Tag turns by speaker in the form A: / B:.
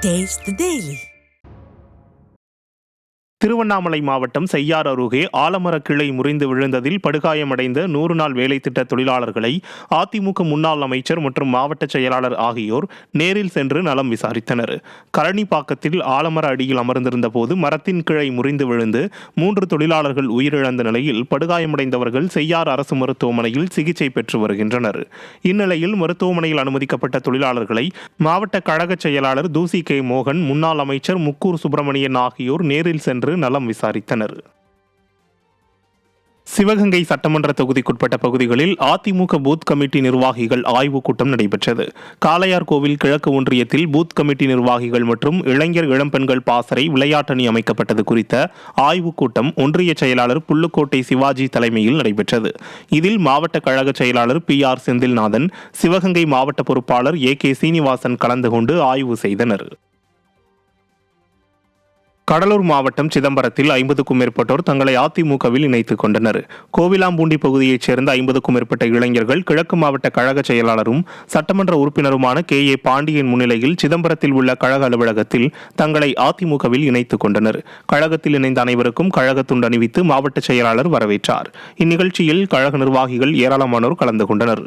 A: Taste the Daily.
B: Tiruvannamalai மாவட்டம் செய்யார் அருகே ஆலமரக் கிளை முறிந்து விழுந்ததில் படுகாயமடைந்த 100 நாள் வேலை திட்ட தொழிலாளர்களை அதிமுக முன்னாள் அமைச்சர் மற்றும் மாவட்ட செயலாளர் ஆகியோர் நேரில் சென்று நலம் விசாரித்தனர். கரணிப்பாக்கத்தில் ஆலமர அடியில் அமர்ந்திருந்த போது மரத்தின் கிளை முறிந்து விழுந்து 3 தொழிலாளர்கள் உயிரிழந்த நிலையில் படுகாயமடைந்தவர்கள் செய்யார் அரசு மருத்துவமனையில் சிகிச்சை பெற்று வருகின்றனர். இந்நிலையில் மருத்துவமனையில் அனுமதிக்கப்பட்ட தொழிலாளர்களை மாவட்ட கழக செயலாளர் தூசி கே மோகன், முன்னாள் அமைச்சர் முக்கூர் சுப்பிரமணியன் ஆகியோர் நேரில் சென்று நலம் விசாரித்தனர். சிவகங்கை சட்டமன்ற தொகுதிக்குட்பட்ட பகுதிகளில் அதிமுக பூத் கமிட்டி நிர்வாகிகள் ஆய்வுக் கூட்டம் நடைபெற்றது. காளையார்கோவில் கிழக்கு ஒன்றியத்தில் பூத் கமிட்டி நிர்வாகிகள் மற்றும் இளைஞர் இளம்பெண்கள் பாசறை விளையாட்டணி அமைக்கப்பட்டது குறித்த ஆய்வுக் கூட்டம் ஒன்றிய செயலாளர் புல்லுக்கோட்டை சிவாஜி தலைமையில் நடைபெற்றது. இதில் மாவட்ட கழக செயலாளர் PR செந்தில்நாதன், சிவகங்கை மாவட்ட பொறுப்பாளர் AK சீனிவாசன் கலந்து கொண்டு ஆய்வு செய்தனர். கடலூர் மாவட்டம் சிதம்பரத்தில் 50க்கும் மேற்பட்டோர் தங்களை அதிமுகவில் இணைத்துக் கொண்டனர். கோவிலாம்பூண்டி பகுதியைச் சேர்ந்த 50க்கும் மேற்பட்ட இளைஞர்கள் கிழக்கு மாவட்ட கழக செயலாளரும் சட்டமன்ற உறுப்பினருமான KA பாண்டியன் முன்னிலையில் சிதம்பரத்தில் உள்ள கழக அலுவலகத்தில் தங்களை அதிமுகவில் இணைத்துக் கொண்டனர். கழகத்தில் இணைந்த அனைவருக்கும் கழக துண்டு அணிவித்து மாவட்ட செயலாளர் வரவேற்றார். இந்நிகழ்ச்சியில் கழக நிர்வாகிகள் ஏராளமானோர் கலந்து கொண்டனர்.